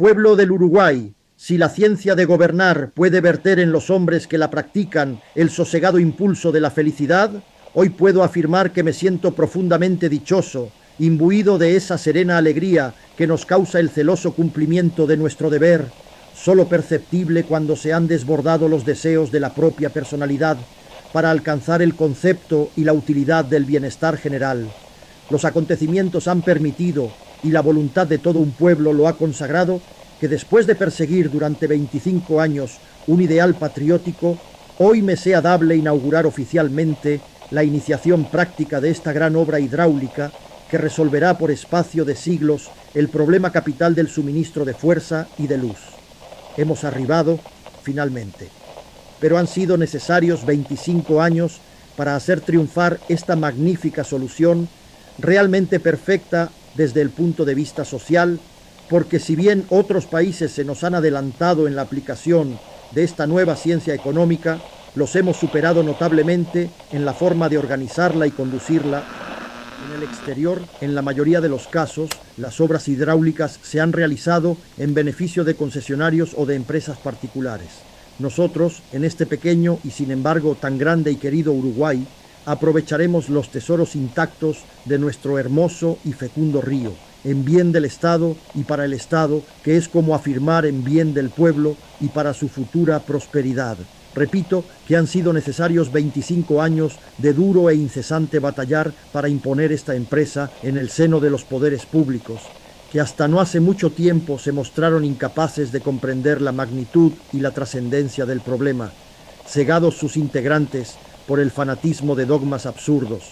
Pueblo del Uruguay, si la ciencia de gobernar puede verter en los hombres que la practican el sosegado impulso de la felicidad, hoy puedo afirmar que me siento profundamente dichoso, imbuido de esa serena alegría que nos causa el celoso cumplimiento de nuestro deber, sólo perceptible cuando se han desbordado los deseos de la propia personalidad para alcanzar el concepto y la utilidad del bienestar general. Los acontecimientos han permitido, y la voluntad de todo un pueblo lo ha consagrado, que después de perseguir durante 25 años un ideal patriótico, hoy me sea dable inaugurar oficialmente la iniciación práctica de esta gran obra hidráulica que resolverá por espacio de siglos el problema capital del suministro de fuerza y de luz. Hemos arribado, finalmente. Pero han sido necesarios 25 años para hacer triunfar esta magnífica solución, realmente perfecta desde el punto de vista social, porque si bien otros países se nos han adelantado en la aplicación de esta nueva ciencia económica, los hemos superado notablemente en la forma de organizarla y conducirla. En el exterior, en la mayoría de los casos, las obras hidráulicas se han realizado en beneficio de concesionarios o de empresas particulares. Nosotros, en este pequeño y sin embargo tan grande y querido Uruguay, aprovecharemos los tesoros intactos de nuestro hermoso y fecundo río, en bien del Estado y para el Estado, que es como afirmar en bien del pueblo y para su futura prosperidad. Repito que han sido necesarios 25 años de duro e incesante batallar para imponer esta empresa en el seno de los poderes públicos, que hasta no hace mucho tiempo se mostraron incapaces de comprender la magnitud y la trascendencia del problema, cegados sus integrantes por el fanatismo de dogmas absurdos.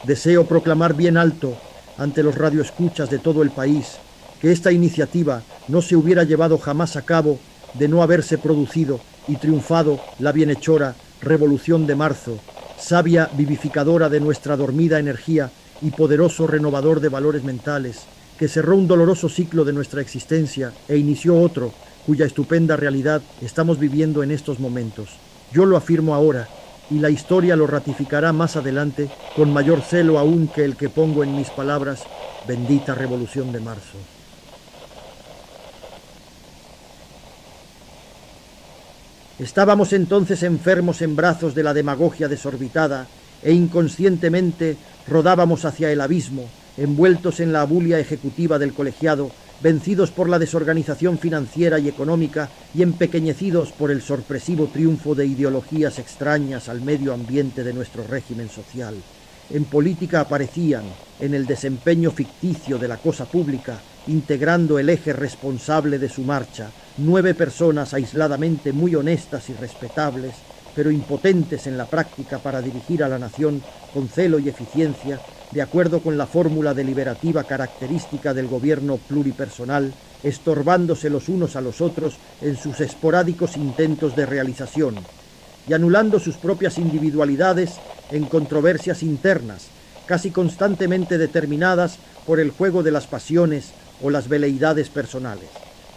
Deseo proclamar bien alto ante los radioescuchas de todo el país que esta iniciativa no se hubiera llevado jamás a cabo de no haberse producido y triunfado la bienhechora Revolución de Marzo, sabia vivificadora de nuestra dormida energía y poderoso renovador de valores mentales, que cerró un doloroso ciclo de nuestra existencia e inició otro, cuya estupenda realidad estamos viviendo en estos momentos. Yo lo afirmo ahora, y la historia lo ratificará más adelante con mayor celo aún que el que pongo en mis palabras, bendita Revolución de Marzo. Estábamos entonces enfermos en brazos de la demagogia desorbitada e inconscientemente rodábamos hacia el abismo, envueltos en la abulia ejecutiva del colegiado, vencidos por la desorganización financiera y económica y empequeñecidos por el sorpresivo triunfo de ideologías extrañas al medio ambiente de nuestro régimen social. En política aparecían, en el desempeño ficticio de la cosa pública, integrando el eje responsable de su marcha, 9 personas aisladamente muy honestas y respetables, pero impotentes en la práctica para dirigir a la nación con celo y eficiencia, de acuerdo con la fórmula deliberativa característica del gobierno pluripersonal, estorbándose los unos a los otros en sus esporádicos intentos de realización, y anulando sus propias individualidades en controversias internas, casi constantemente determinadas por el juego de las pasiones o las veleidades personales.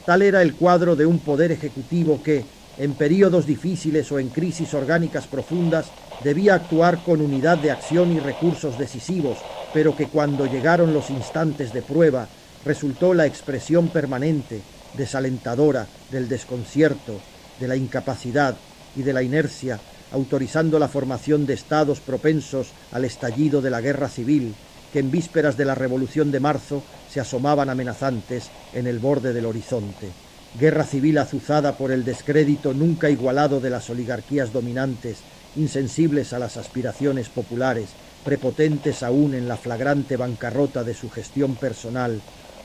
Tal era el cuadro de un poder ejecutivo que, en períodos difíciles o en crisis orgánicas profundas, debía actuar con unidad de acción y recursos decisivos, pero que cuando llegaron los instantes de prueba, resultó la expresión permanente, desalentadora, del desconcierto, de la incapacidad y de la inercia, autorizando la formación de estados propensos al estallido de la guerra civil, que en vísperas de la Revolución de Marzo se asomaban amenazantes en el borde del horizonte. Guerra civil azuzada por el descrédito nunca igualado de las oligarquías dominantes, insensibles a las aspiraciones populares, prepotentes aún en la flagrante bancarrota de su gestión personal,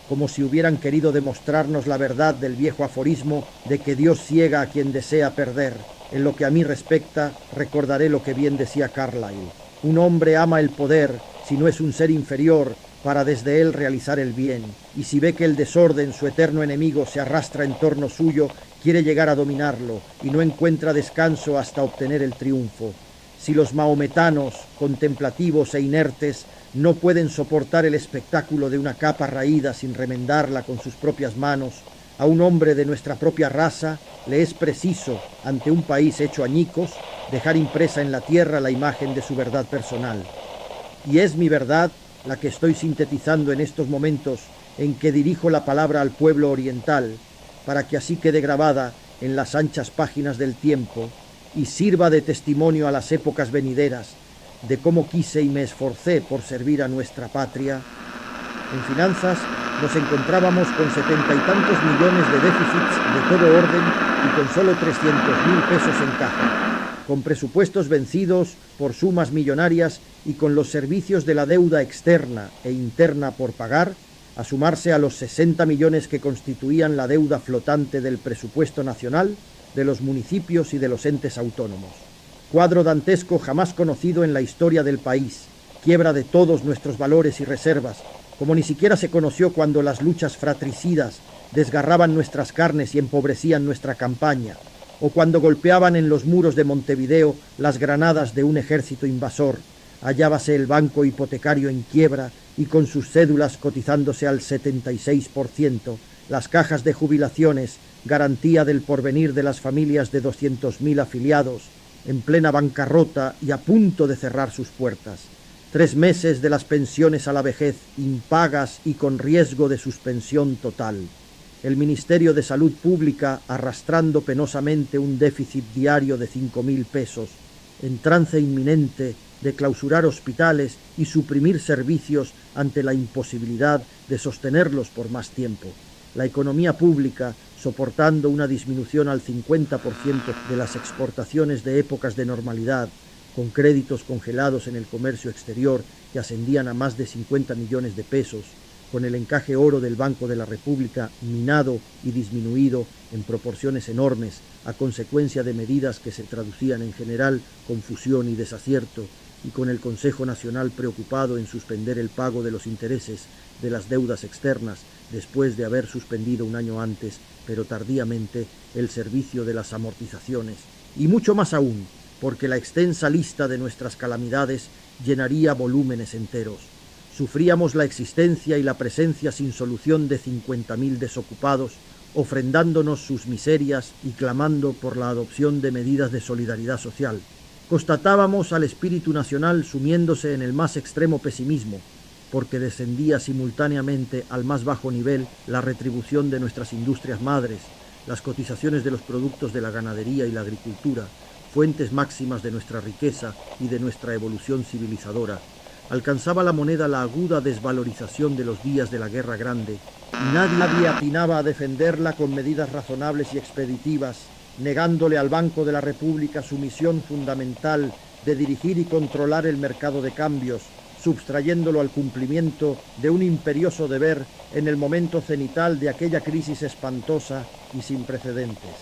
como si hubieran querido demostrarnos la verdad del viejo aforismo de que Dios ciega a quien desea perder. En lo que a mí respecta, recordaré lo que bien decía Carlyle: un hombre ama el poder si no es un ser inferior para desde él realizar el bien, y si ve que el desorden, su eterno enemigo, se arrastra en torno suyo, quiere llegar a dominarlo y no encuentra descanso hasta obtener el triunfo. Si los mahometanos, contemplativos e inertes, no pueden soportar el espectáculo de una capa raída sin remendarla con sus propias manos, a un hombre de nuestra propia raza le es preciso, ante un país hecho añicos, dejar impresa en la tierra la imagen de su verdad personal. Y es mi verdad la que estoy sintetizando en estos momentos en que dirijo la palabra al pueblo oriental, para que así quede grabada en las anchas páginas del tiempo y sirva de testimonio a las épocas venideras de cómo quise y me esforcé por servir a nuestra patria. En finanzas nos encontrábamos con 70 y tantos millones de déficits de todo orden y con solo 300.000 pesos en caja, con presupuestos vencidos por sumas millonarias y con los servicios de la deuda externa e interna por pagar, a sumarse a los 60 millones que constituían la deuda flotante del presupuesto nacional, de los municipios y de los entes autónomos. Cuadro dantesco jamás conocido en la historia del país, quiebra de todos nuestros valores y reservas, como ni siquiera se conoció cuando las luchas fratricidas desgarraban nuestras carnes y empobrecían nuestra campaña, o cuando golpeaban en los muros de Montevideo las granadas de un ejército invasor. Hallábase el banco hipotecario en quiebra y con sus cédulas cotizándose al 76%, las cajas de jubilaciones, garantía del porvenir de las familias de 200.000 afiliados, en plena bancarrota y a punto de cerrar sus puertas. 3 meses de las pensiones a la vejez, impagas y con riesgo de suspensión total. El Ministerio de Salud Pública arrastrando penosamente un déficit diario de 5.000 pesos, en trance inminente de clausurar hospitales y suprimir servicios ante la imposibilidad de sostenerlos por más tiempo. La economía pública soportando una disminución al 50% de las exportaciones de épocas de normalidad, con créditos congelados en el comercio exterior que ascendían a más de 50 millones de pesos, con el encaje oro del Banco de la República minado y disminuido en proporciones enormes a consecuencia de medidas que se traducían en general confusión y desacierto, y con el Consejo Nacional preocupado en suspender el pago de los intereses de las deudas externas después de haber suspendido un año antes, pero tardíamente, el servicio de las amortizaciones, y mucho más aún, porque la extensa lista de nuestras calamidades llenaría volúmenes enteros. Sufríamos la existencia y la presencia sin solución de 50.000 desocupados, ofrendándonos sus miserias y clamando por la adopción de medidas de solidaridad social. Constatábamos al espíritu nacional sumiéndose en el más extremo pesimismo, porque descendía simultáneamente al más bajo nivel la retribución de nuestras industrias madres, las cotizaciones de los productos de la ganadería y la agricultura, fuentes máximas de nuestra riqueza y de nuestra evolución civilizadora. Alcanzaba la moneda la aguda desvalorización de los días de la Guerra Grande, y nadie atinaba a defenderla con medidas razonables y expeditivas, negándole al Banco de la República su misión fundamental de dirigir y controlar el mercado de cambios, subtrayéndolo al cumplimiento de un imperioso deber en el momento cenital de aquella crisis espantosa y sin precedentes.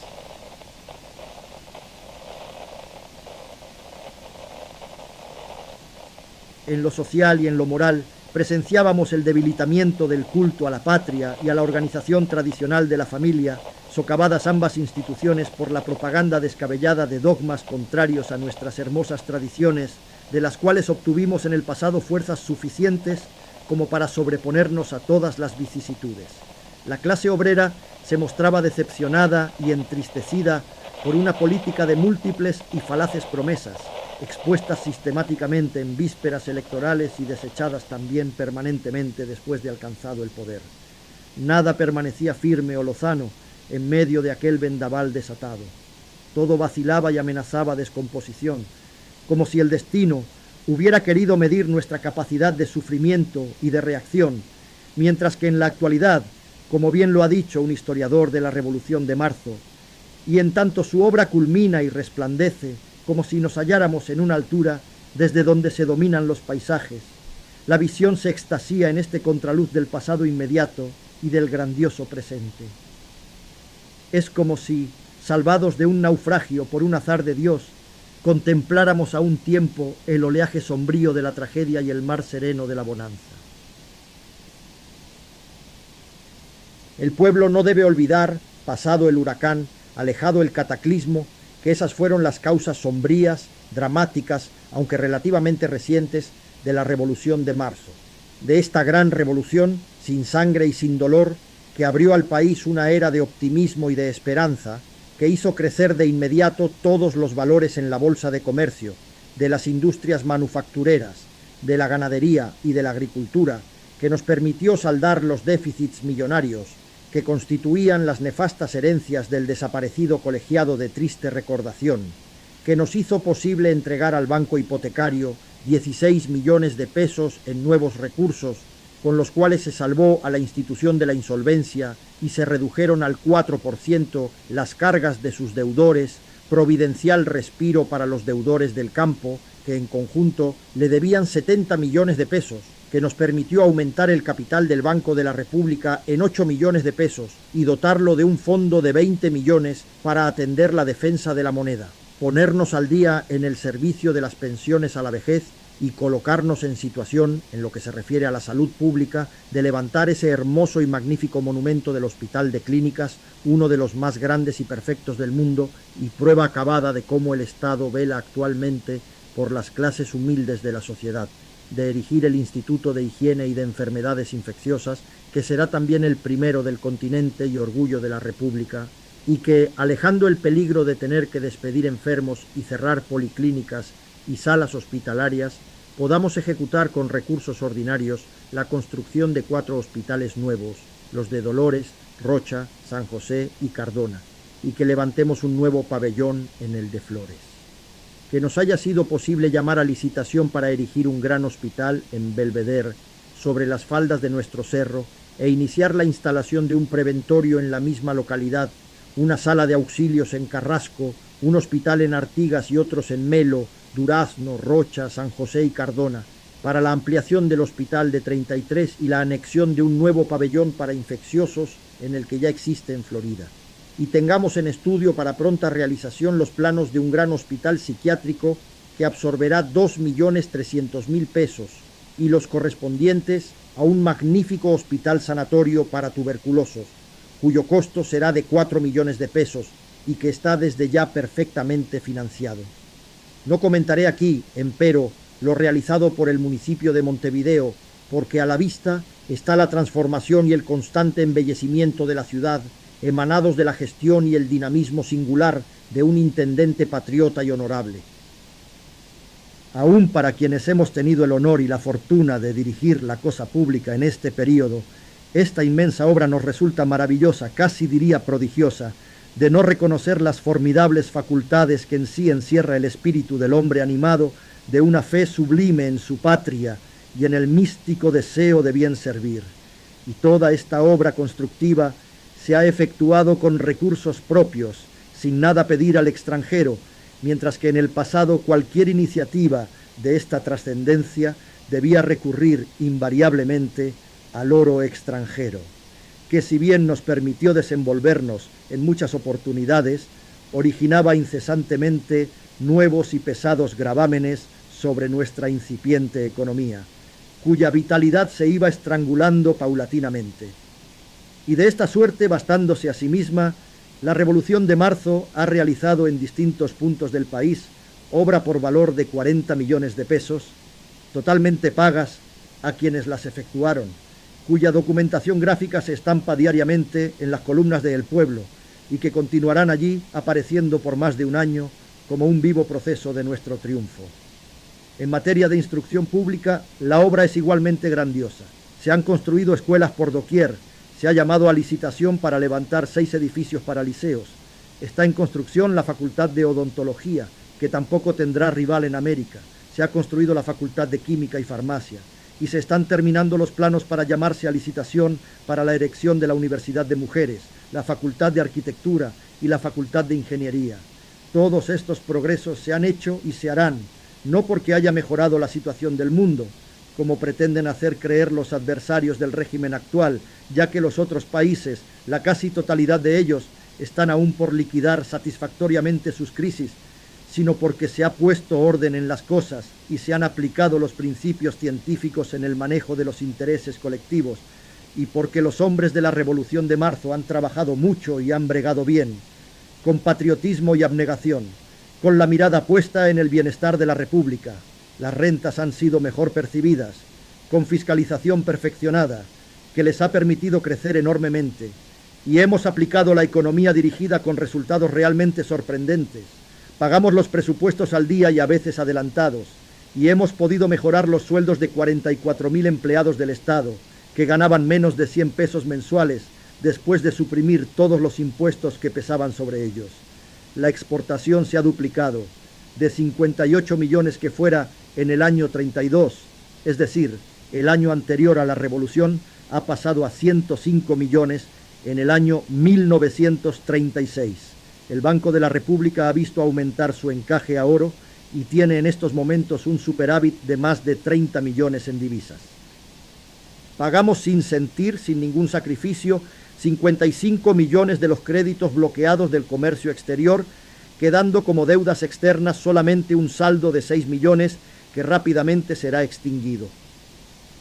En lo social y en lo moral presenciábamos el debilitamiento del culto a la patria y a la organización tradicional de la familia, socavadas ambas instituciones por la propaganda descabellada de dogmas contrarios a nuestras hermosas tradiciones, de las cuales obtuvimos en el pasado fuerzas suficientes como para sobreponernos a todas las vicisitudes. La clase obrera se mostraba decepcionada y entristecida por una política de múltiples y falaces promesas, expuestas sistemáticamente en vísperas electorales y desechadas también permanentemente después de alcanzado el poder. Nada permanecía firme o lozano en medio de aquel vendaval desatado. Todo vacilaba y amenazaba descomposición, como si el destino hubiera querido medir nuestra capacidad de sufrimiento y de reacción, mientras que en la actualidad, como bien lo ha dicho un historiador de la Revolución de Marzo, y en tanto su obra culmina y resplandece, como si nos halláramos en una altura desde donde se dominan los paisajes, la visión se extasía en este contraluz del pasado inmediato y del grandioso presente. Es como si, salvados de un naufragio por un azar de Dios, contempláramos a un tiempo el oleaje sombrío de la tragedia y el mar sereno de la bonanza. El pueblo no debe olvidar, pasado el huracán, alejado el cataclismo, que esas fueron las causas sombrías, dramáticas, aunque relativamente recientes, de la Revolución de Marzo. De esta gran revolución, sin sangre y sin dolor, que abrió al país una era de optimismo y de esperanza, que hizo crecer de inmediato todos los valores en la bolsa de comercio, de las industrias manufactureras, de la ganadería y de la agricultura, que nos permitió saldar los déficits millonarios, que constituían las nefastas herencias del desaparecido colegiado de triste recordación, que nos hizo posible entregar al banco hipotecario 16 millones de pesos en nuevos recursos, con los cuales se salvó a la institución de la insolvencia y se redujeron al 4% las cargas de sus deudores, providencial respiro para los deudores del campo, que en conjunto le debían 70 millones de pesos, que nos permitió aumentar el capital del Banco de la República en 8 millones de pesos y dotarlo de un fondo de 20 millones para atender la defensa de la moneda, ponernos al día en el servicio de las pensiones a la vejez y colocarnos en situación, en lo que se refiere a la salud pública, de levantar ese hermoso y magnífico monumento del Hospital de Clínicas, uno de los más grandes y perfectos del mundo, y prueba acabada de cómo el Estado vela actualmente por las clases humildes de la sociedad, de erigir el Instituto de Higiene y de Enfermedades Infecciosas, que será también el primero del continente y orgullo de la República, y que, alejando el peligro de tener que despedir enfermos y cerrar policlínicas y salas hospitalarias, podamos ejecutar con recursos ordinarios la construcción de 4 hospitales nuevos, los de Dolores, Rocha, San José y Cardona, y que levantemos un nuevo pabellón en el de Flores. Que nos haya sido posible llamar a licitación para erigir un gran hospital en Belvedere, sobre las faldas de nuestro cerro, e iniciar la instalación de un preventorio en la misma localidad, una sala de auxilios en Carrasco, un hospital en Artigas y otros en Melo, Durazno, Rocha, San José y Cardona, para la ampliación del hospital de 33 y la anexión de un nuevo pabellón para infecciosos en el que ya existe en Florida. Y tengamos en estudio para pronta realización los planos de un gran hospital psiquiátrico que absorberá 2.300.000 pesos y los correspondientes a un magnífico hospital sanatorio para tuberculosos, cuyo costo será de 4 millones de pesos y que está desde ya perfectamente financiado. No comentaré aquí, empero, lo realizado por el municipio de Montevideo, porque a la vista está la transformación y el constante embellecimiento de la ciudad, emanados de la gestión y el dinamismo singular de un intendente patriota y honorable. Aún para quienes hemos tenido el honor y la fortuna de dirigir la cosa pública en este período, esta inmensa obra nos resulta maravillosa, casi diría prodigiosa, de no reconocer las formidables facultades que en sí encierra el espíritu del hombre animado de una fe sublime en su patria y en el místico deseo de bien servir. Y toda esta obra constructiva se ha efectuado con recursos propios, sin nada pedir al extranjero, mientras que en el pasado cualquier iniciativa de esta trascendencia debía recurrir invariablemente al oro extranjero, que si bien nos permitió desenvolvernos en muchas oportunidades, originaba incesantemente nuevos y pesados gravámenes sobre nuestra incipiente economía, cuya vitalidad se iba estrangulando paulatinamente. Y de esta suerte, bastándose a sí misma, la Revolución de Marzo ha realizado en distintos puntos del país obra por valor de 40 millones de pesos, totalmente pagas a quienes las efectuaron, cuya documentación gráfica se estampa diariamente en las columnas de El Pueblo y que continuarán allí apareciendo por más de un año como un vivo proceso de nuestro triunfo. En materia de instrucción pública, la obra es igualmente grandiosa. Se han construido escuelas por doquier, se ha llamado a licitación para levantar 6 edificios para liceos. Está en construcción la Facultad de Odontología, que tampoco tendrá rival en América. Se ha construido la Facultad de Química y Farmacia. Y se están terminando los planos para llamarse a licitación para la erección de la Universidad de Mujeres, la Facultad de Arquitectura y la Facultad de Ingeniería. Todos estos progresos se han hecho y se harán, no porque haya mejorado la situación del mundo, como pretenden hacer creer los adversarios del régimen actual, ya que los otros países, la casi totalidad de ellos, están aún por liquidar satisfactoriamente sus crisis, sino porque se ha puesto orden en las cosas y se han aplicado los principios científicos en el manejo de los intereses colectivos, y porque los hombres de la Revolución de Marzo han trabajado mucho y han bregado bien, con patriotismo y abnegación, con la mirada puesta en el bienestar de la República. Las rentas han sido mejor percibidas, con fiscalización perfeccionada, que les ha permitido crecer enormemente, y hemos aplicado la economía dirigida con resultados realmente sorprendentes. Pagamos los presupuestos al día y a veces adelantados, y hemos podido mejorar los sueldos de 44.000 empleados del Estado, que ganaban menos de 100 pesos mensuales, después de suprimir todos los impuestos que pesaban sobre ellos. La exportación se ha duplicado, de 58 millones que fuera en el año 32, es decir, el año anterior a la revolución, ha pasado a 105 millones en el año 1936. El Banco de la República ha visto aumentar su encaje a oro y tiene en estos momentos un superávit de más de 30 millones en divisas. Pagamos sin sentir, sin ningún sacrificio, 55 millones de los créditos bloqueados del comercio exterior, quedando como deudas externas solamente un saldo de 6 millones que rápidamente será extinguido.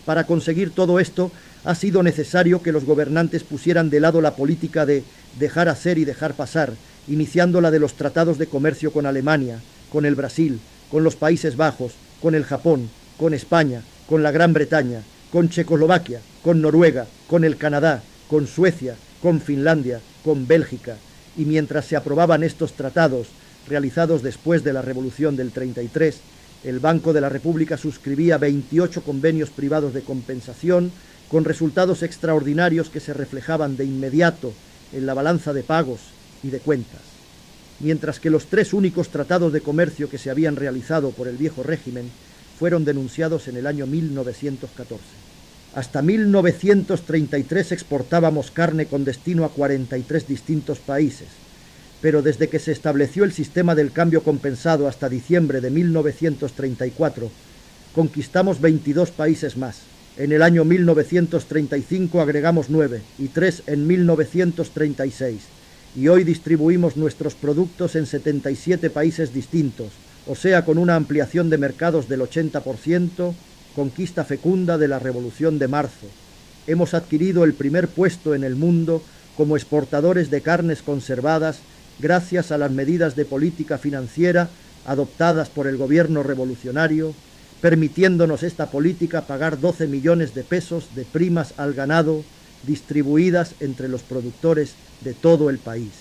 Para conseguir todo esto, ha sido necesario que los gobernantes pusieran de lado la política de dejar hacer y dejar pasar, iniciando la de los tratados de comercio con Alemania, con el Brasil, con los Países Bajos, con el Japón, con España, con la Gran Bretaña, con Checoslovaquia, con Noruega, con el Canadá, con Suecia, con Finlandia, con Bélgica. Y mientras se aprobaban estos tratados, realizados después de la Revolución del 33, el Banco de la República suscribía 28 convenios privados de compensación con resultados extraordinarios que se reflejaban de inmediato en la balanza de pagos y de cuentas. Mientras que los 3 únicos tratados de comercio que se habían realizado por el viejo régimen fueron denunciados en el año 1914. Hasta 1933 exportábamos carne con destino a 43 distintos países, pero desde que se estableció el sistema del cambio compensado hasta diciembre de 1934, conquistamos 22 países más. En el año 1935 agregamos 9 y 3 en 1936, y hoy distribuimos nuestros productos en 77 países distintos, o sea, con una ampliación de mercados del 80%, conquista fecunda de la Revolución de Marzo. Hemos adquirido el primer puesto en el mundo como exportadores de carnes conservadas gracias a las medidas de política financiera adoptadas por el gobierno revolucionario, permitiéndonos esta política pagar 12 millones de pesos de primas al ganado distribuidas entre los productores de todo el país.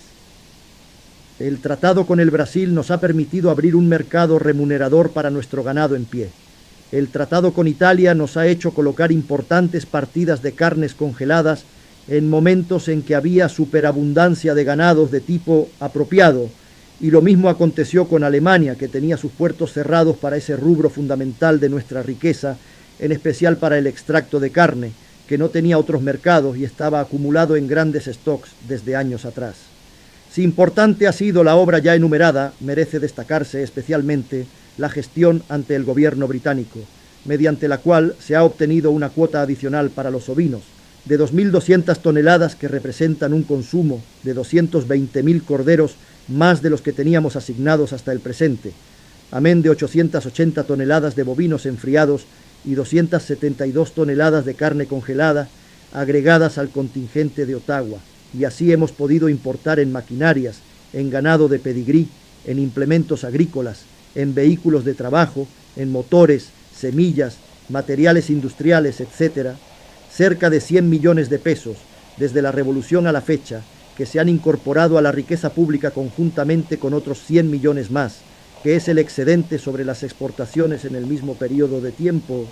El tratado con el Brasil nos ha permitido abrir un mercado remunerador para nuestro ganado en pie. El tratado con Italia nos ha hecho colocar importantes partidas de carnes congeladas en momentos en que había superabundancia de ganados de tipo apropiado, y lo mismo aconteció con Alemania, que tenía sus puertos cerrados para ese rubro fundamental de nuestra riqueza, en especial para el extracto de carne, que no tenía otros mercados y estaba acumulado en grandes stocks desde años atrás. Si importante ha sido la obra ya enumerada, merece destacarse especialmente la gestión ante el gobierno británico, mediante la cual se ha obtenido una cuota adicional para los ovinos, de 2.200 toneladas que representan un consumo de 220.000 corderos más de los que teníamos asignados hasta el presente, amén de 880 toneladas de bovinos enfriados y 272 toneladas de carne congelada agregadas al contingente de Ottawa, y así hemos podido importar en maquinarias, en ganado de pedigrí, en implementos agrícolas, en vehículos de trabajo, en motores, semillas, materiales industriales, etc., cerca de 100 millones de pesos desde la Revolución a la fecha, que se han incorporado a la riqueza pública conjuntamente con otros 100 millones más, que es el excedente sobre las exportaciones en el mismo periodo de tiempo.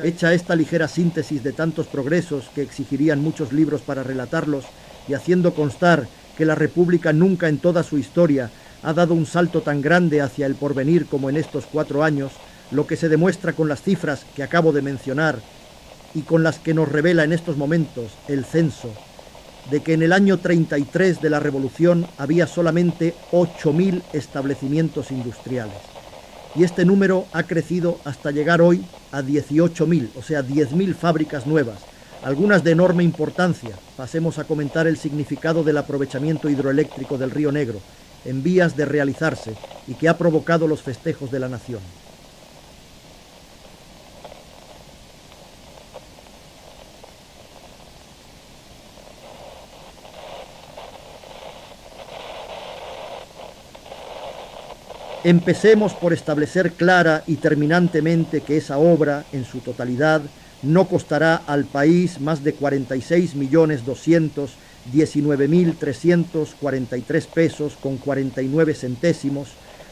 Hecha esta ligera síntesis de tantos progresos que exigirían muchos libros para relatarlos, y haciendo constar que la República nunca en toda su historia ha dado un salto tan grande hacia el porvenir como en estos 4 años, lo que se demuestra con las cifras que acabo de mencionar y con las que nos revela en estos momentos el censo, de que en el año 33 de la Revolución había solamente 8.000 establecimientos industriales. Y este número ha crecido hasta llegar hoy a 18.000, o sea, 10.000 fábricas nuevas, algunas de enorme importancia. Pasemos a comentar el significado del aprovechamiento hidroeléctrico del Río Negro, en vías de realizarse y que ha provocado los festejos de la nación. Empecemos por establecer clara y terminantemente que esa obra, en su totalidad, no costará al país más de 46.219.343 pesos con 49 centésimos,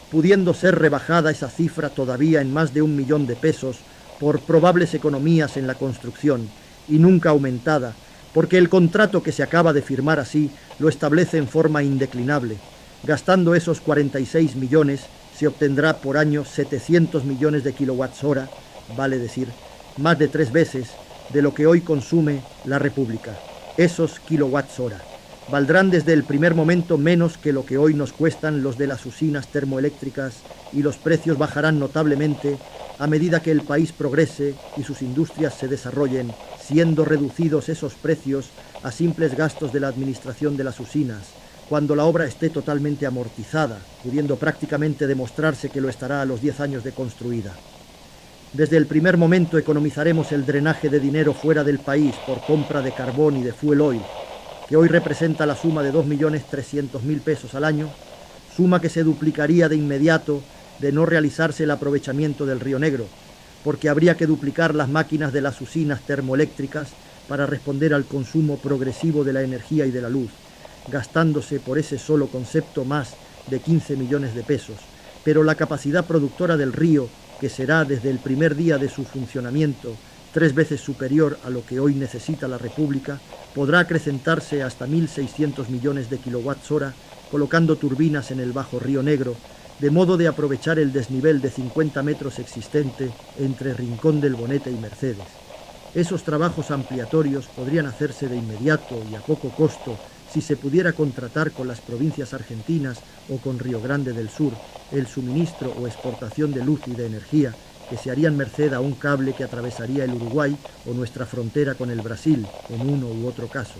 pudiendo ser rebajada esa cifra todavía en más de 1 millón de pesos por probables economías en la construcción, y nunca aumentada, porque el contrato que se acaba de firmar así lo establece en forma indeclinable. Gastando esos 46 millones, se obtendrá por año 700 millones de kilowatts-hora, vale decir, más de 3 veces de lo que hoy consume la República. Esos kilowatts-hora valdrán desde el primer momento menos que lo que hoy nos cuestan los de las usinas termoeléctricas, y los precios bajarán notablemente a medida que el país progrese y sus industrias se desarrollen, siendo reducidos esos precios a simples gastos de la administración de las usinas, cuando la obra esté totalmente amortizada, pudiendo prácticamente demostrarse que lo estará a los 10 años de construida. Desde el primer momento economizaremos el drenaje de dinero fuera del país por compra de carbón y de fuel oil, que hoy representa la suma de 2.300.000 pesos al año, suma que se duplicaría de inmediato de no realizarse el aprovechamiento del Río Negro, porque habría que duplicar las máquinas de las usinas termoeléctricas para responder al consumo progresivo de la energía y de la luz, gastándose por ese solo concepto más de 15 millones de pesos, pero la capacidad productora del río, que será desde el primer día de su funcionamiento 3 veces superior a lo que hoy necesita la República, podrá acrecentarse hasta 1.600 millones de kilowatts-hora, colocando turbinas en el bajo Río Negro, de modo de aprovechar el desnivel de 50 metros existente entre Rincón del Bonete y Mercedes. Esos trabajos ampliatorios podrían hacerse de inmediato y a poco costo si se pudiera contratar con las provincias argentinas o con Río Grande del Sur el suministro o exportación de luz y de energía, que se harían merced a un cable que atravesaría el Uruguay o nuestra frontera con el Brasil, en uno u otro caso.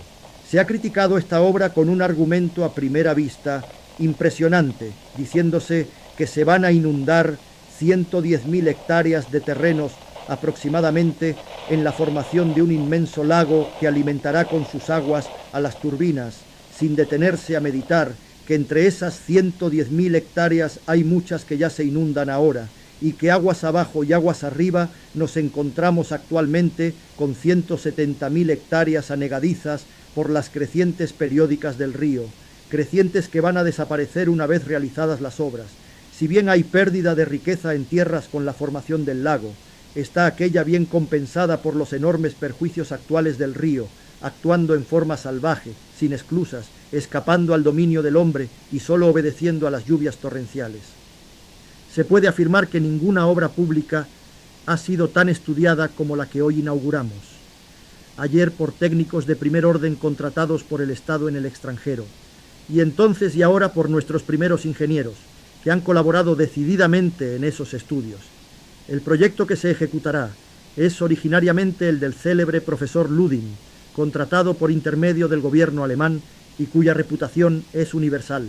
Se ha criticado esta obra con un argumento a primera vista impresionante, diciéndose que se van a inundar 110.000 hectáreas de terrenos aproximadamente en la formación de un inmenso lago que alimentará con sus aguas a las turbinas, sin detenerse a meditar que entre esas 110.000 hectáreas hay muchas que ya se inundan ahora, y que aguas abajo y aguas arriba nos encontramos actualmente con 170.000 hectáreas anegadizas por las crecientes periódicas del río, crecientes que van a desaparecer una vez realizadas las obras. Si bien hay pérdida de riqueza en tierras con la formación del lago, está aquella bien compensada por los enormes perjuicios actuales del río, actuando en forma salvaje, sin esclusas, escapando al dominio del hombre y solo obedeciendo a las lluvias torrenciales. Se puede afirmar que ninguna obra pública ha sido tan estudiada como la que hoy inauguramos. Ayer por técnicos de primer orden contratados por el Estado en el extranjero, y entonces y ahora por nuestros primeros ingenieros, que han colaborado decididamente en esos estudios. El proyecto que se ejecutará es originariamente el del célebre profesor Ludin, contratado por intermedio del gobierno alemán y cuya reputación es universal.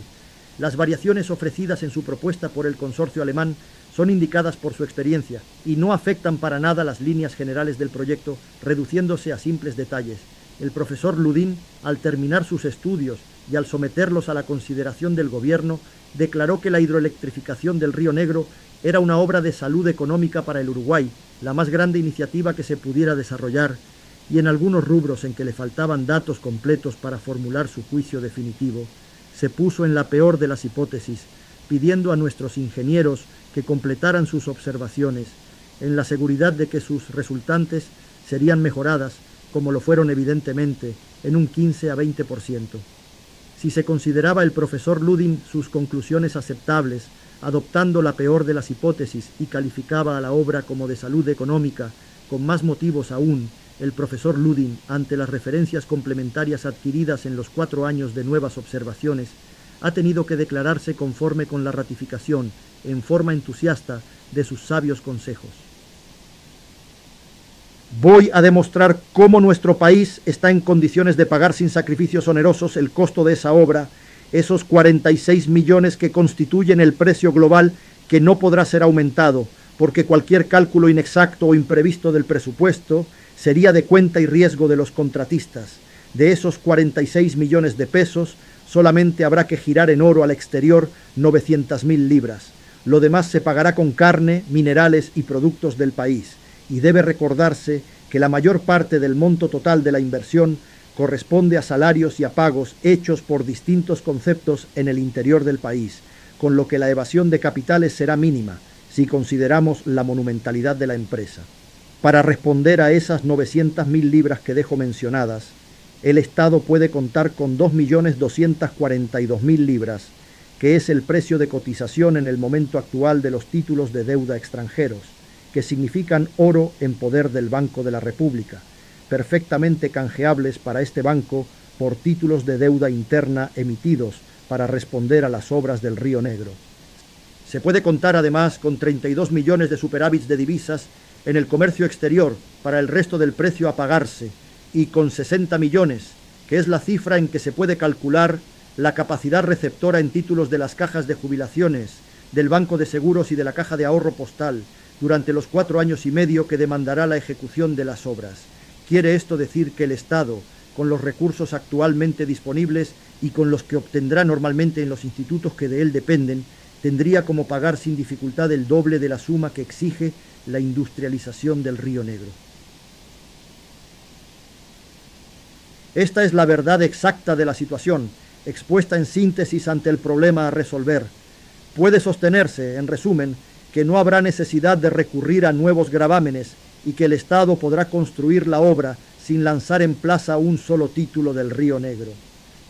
Las variaciones ofrecidas en su propuesta por el consorcio alemán son indicadas por su experiencia y no afectan para nada las líneas generales del proyecto, reduciéndose a simples detalles. El profesor Ludin, al terminar sus estudios y al someterlos a la consideración del gobierno, declaró que la hidroelectrificación del Río Negro era una obra de salud económica para el Uruguay, la más grande iniciativa que se pudiera desarrollar, y en algunos rubros en que le faltaban datos completos para formular su juicio definitivo, se puso en la peor de las hipótesis, pidiendo a nuestros ingenieros que completaran sus observaciones, en la seguridad de que sus resultantes serían mejoradas, como lo fueron evidentemente, en un 15 a 20%. Si se consideraba el profesor Ludin sus conclusiones aceptables, adoptando la peor de las hipótesis, y calificaba a la obra como de salud económica, con más motivos aún, el profesor Ludin, ante las referencias complementarias adquiridas en los 4 años de nuevas observaciones, ha tenido que declararse conforme con la ratificación, en forma entusiasta, de sus sabios consejos. Voy a demostrar cómo nuestro país está en condiciones de pagar sin sacrificios onerosos el costo de esa obra, esos 46 millones que constituyen el precio global que no podrá ser aumentado, porque cualquier cálculo inexacto o imprevisto del presupuesto sería de cuenta y riesgo de los contratistas. De esos 46 millones de pesos, solamente habrá que girar en oro al exterior 900.000 libras. Lo demás se pagará con carne, minerales y productos del país. Y debe recordarse que la mayor parte del monto total de la inversión corresponde a salarios y a pagos hechos por distintos conceptos en el interior del país, con lo que la evasión de capitales será mínima, si consideramos la monumentalidad de la empresa. Para responder a esas 900.000 libras que dejo mencionadas, el Estado puede contar con 2.242.000 libras, que es el precio de cotización en el momento actual de los títulos de deuda extranjeros, que significan oro en poder del Banco de la República, perfectamente canjeables para este banco por títulos de deuda interna emitidos para responder a las obras del Río Negro. Se puede contar además con 32 millones de superávits de divisas en el comercio exterior para el resto del precio a pagarse y con 60 millones, que es la cifra en que se puede calcular la capacidad receptora en títulos de las cajas de jubilaciones, del Banco de Seguros y de la Caja de Ahorro Postal durante los 4 años y medio que demandará la ejecución de las obras. Quiere esto decir que el Estado, con los recursos actualmente disponibles y con los que obtendrá normalmente en los institutos que de él dependen, tendría como pagar sin dificultad el doble de la suma que exige la industrialización del Río Negro. Esta es la verdad exacta de la situación, expuesta en síntesis ante el problema a resolver. Puede sostenerse, en resumen, que no habrá necesidad de recurrir a nuevos gravámenes y que el Estado podrá construir la obra sin lanzar en plaza un solo título del Río Negro.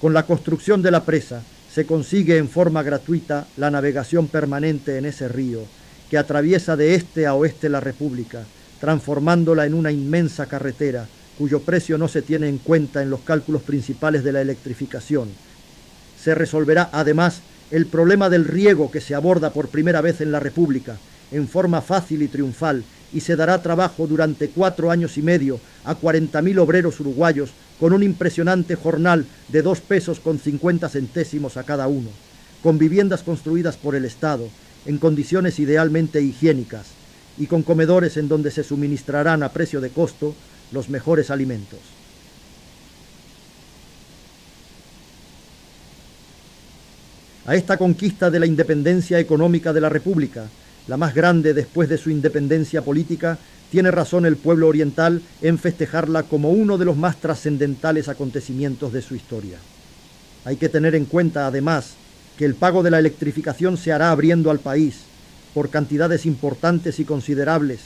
Con la construcción de la presa se consigue en forma gratuita la navegación permanente en ese río, que atraviesa de este a oeste la República, transformándola en una inmensa carretera, cuyo precio no se tiene en cuenta en los cálculos principales de la electrificación. Se resolverá además el problema del riego que se aborda por primera vez en la República, en forma fácil y triunfal, y se dará trabajo durante 4 años y medio a 40.000 obreros uruguayos con un impresionante jornal de 2 pesos con 50 centésimos a cada uno, con viviendas construidas por el Estado, en condiciones idealmente higiénicas, y con comedores en donde se suministrarán a precio de costo los mejores alimentos. A esta conquista de la independencia económica de la República, la más grande después de su independencia política, tiene razón el pueblo oriental en festejarla como uno de los más trascendentales acontecimientos de su historia. Hay que tener en cuenta, además, que el pago de la electrificación se hará abriendo al país, por cantidades importantes y considerables,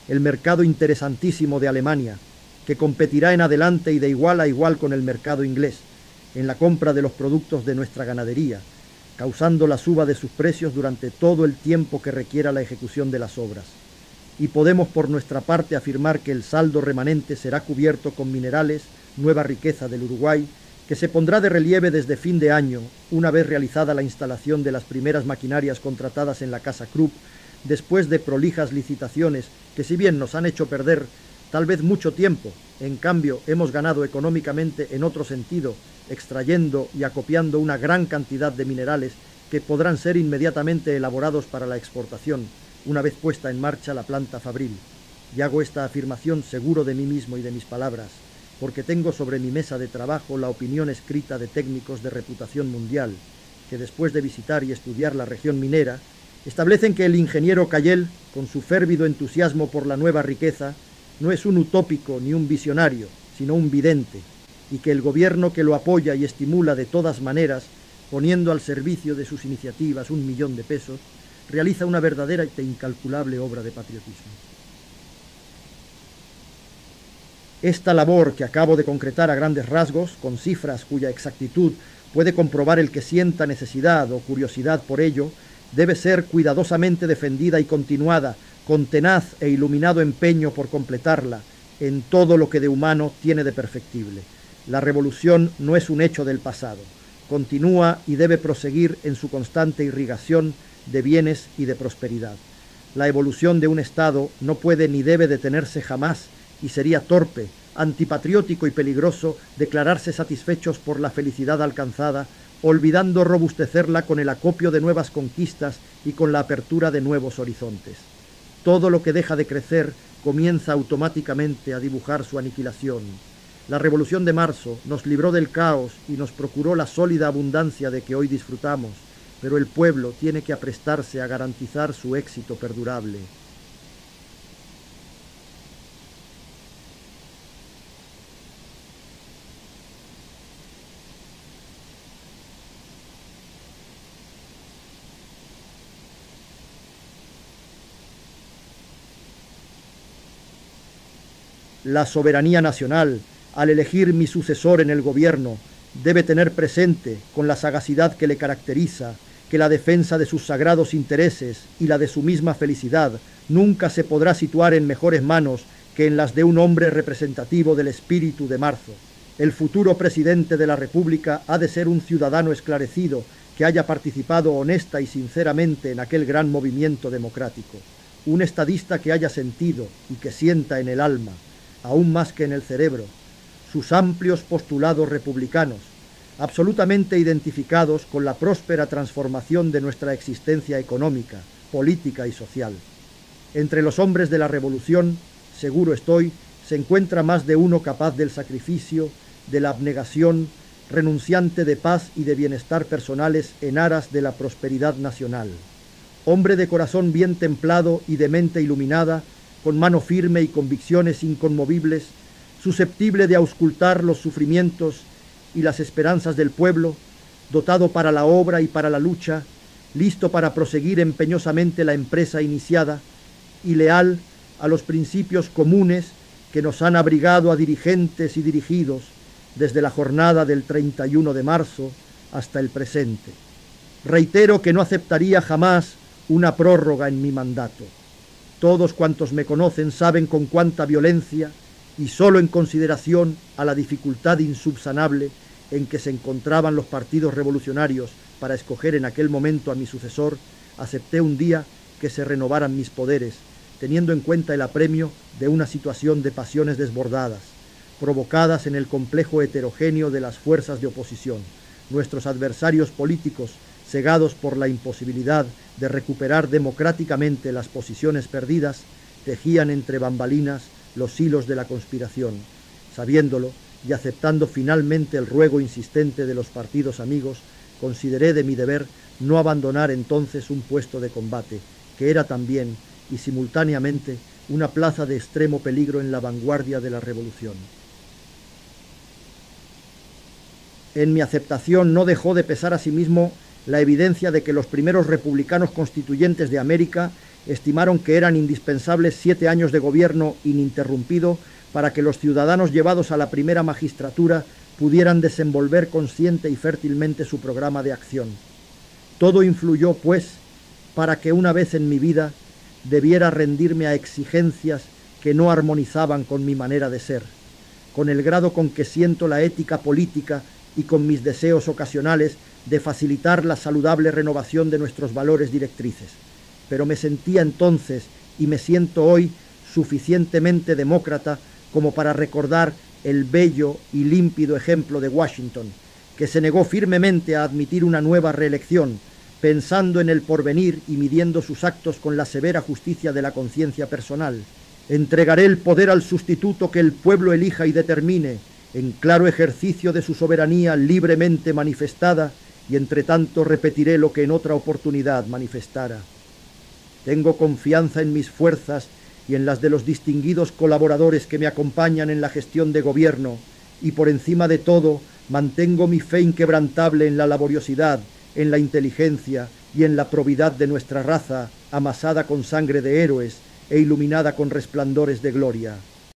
el mercado interesantísimo de Alemania, que competirá en adelante y de igual a igual con el mercado inglés, en la compra de los productos de nuestra ganadería, causando la suba de sus precios durante todo el tiempo que requiera la ejecución de las obras. Y podemos por nuestra parte afirmar que el saldo remanente será cubierto con minerales, nueva riqueza del Uruguay, que se pondrá de relieve desde fin de año, una vez realizada la instalación de las primeras maquinarias contratadas en la Casa Krupp, después de prolijas licitaciones que, si bien nos han hecho perder tal vez mucho tiempo, en cambio hemos ganado económicamente en otro sentido, extrayendo y acopiando una gran cantidad de minerales que podrán ser inmediatamente elaborados para la exportación, una vez puesta en marcha la planta fabril. Y hago esta afirmación seguro de mí mismo y de mis palabras, porque tengo sobre mi mesa de trabajo la opinión escrita de técnicos de reputación mundial, que después de visitar y estudiar la región minera, establecen que el ingeniero Cayel, con su férvido entusiasmo por la nueva riqueza, no es un utópico ni un visionario, sino un vidente, y que el gobierno que lo apoya y estimula de todas maneras, poniendo al servicio de sus iniciativas 1 millón de pesos, realiza una verdadera e incalculable obra de patriotismo. Esta labor que acabo de concretar a grandes rasgos, con cifras cuya exactitud puede comprobar el que sienta necesidad o curiosidad por ello, debe ser cuidadosamente defendida y continuada, con tenaz e iluminado empeño por completarla, en todo lo que de humano tiene de perfectible. La revolución no es un hecho del pasado, continúa y debe proseguir en su constante irrigación de bienes y de prosperidad. La evolución de un Estado no puede ni debe detenerse jamás, y sería torpe, antipatriótico y peligroso declararse satisfechos por la felicidad alcanzada, olvidando robustecerla con el acopio de nuevas conquistas y con la apertura de nuevos horizontes. Todo lo que deja de crecer comienza automáticamente a dibujar su aniquilación. La Revolución de Marzo nos libró del caos y nos procuró la sólida abundancia de que hoy disfrutamos, pero el pueblo tiene que aprestarse a garantizar su éxito perdurable. La soberanía nacional, al elegir mi sucesor en el gobierno, debe tener presente, con la sagacidad que le caracteriza, que la defensa de sus sagrados intereses y la de su misma felicidad nunca se podrá situar en mejores manos que en las de un hombre representativo del espíritu de marzo. El futuro presidente de la República ha de ser un ciudadano esclarecido que haya participado honesta y sinceramente en aquel gran movimiento democrático, un estadista que haya sentido y que sienta en el alma, aún más que en el cerebro, sus amplios postulados republicanos, absolutamente identificados con la próspera transformación de nuestra existencia económica, política y social. Entre los hombres de la revolución, seguro estoy, se encuentra más de uno capaz del sacrificio, de la abnegación, renunciante de paz y de bienestar personales en aras de la prosperidad nacional. Hombre de corazón bien templado y de mente iluminada, con mano firme y convicciones inconmovibles, susceptible de auscultar los sufrimientos y las esperanzas del pueblo, dotado para la obra y para la lucha, listo para proseguir empeñosamente la empresa iniciada y leal a los principios comunes que nos han abrigado a dirigentes y dirigidos desde la jornada del 31 de marzo hasta el presente. Reitero que no aceptaría jamás una prórroga en mi mandato. Todos cuantos me conocen saben con cuánta violencia y solo en consideración a la dificultad insubsanable en que se encontraban los partidos revolucionarios para escoger en aquel momento a mi sucesor, acepté un día que se renovaran mis poderes, teniendo en cuenta el apremio de una situación de pasiones desbordadas, provocadas en el complejo heterogéneo de las fuerzas de oposición. Nuestros adversarios políticos, cegados por la imposibilidad de recuperar democráticamente las posiciones perdidas, tejían entre bambalinas los hilos de la conspiración. Sabiéndolo y aceptando finalmente el ruego insistente de los partidos amigos, consideré de mi deber no abandonar entonces un puesto de combate, que era también y simultáneamente una plaza de extremo peligro en la vanguardia de la revolución. En mi aceptación no dejó de pesar asimismo la evidencia de que los primeros republicanos constituyentes de América estimaron que eran indispensables 7 años de gobierno ininterrumpido para que los ciudadanos llevados a la primera magistratura pudieran desenvolver consciente y fértilmente su programa de acción. Todo influyó, pues, para que una vez en mi vida debiera rendirme a exigencias que no armonizaban con mi manera de ser, con el grado con que siento la ética política y con mis deseos ocasionales de facilitar la saludable renovación de nuestros valores directrices. Pero me sentía entonces y me siento hoy suficientemente demócrata como para recordar el bello y límpido ejemplo de Washington, que se negó firmemente a admitir una nueva reelección, pensando en el porvenir y midiendo sus actos con la severa justicia de la conciencia personal. Entregaré el poder al sustituto que el pueblo elija y determine, en claro ejercicio de su soberanía libremente manifestada, y entre tanto repetiré lo que en otra oportunidad manifestara. Tengo confianza en mis fuerzas y en las de los distinguidos colaboradores que me acompañan en la gestión de gobierno, y por encima de todo mantengo mi fe inquebrantable en la laboriosidad, en la inteligencia y en la probidad de nuestra raza, amasada con sangre de héroes e iluminada con resplandores de gloria.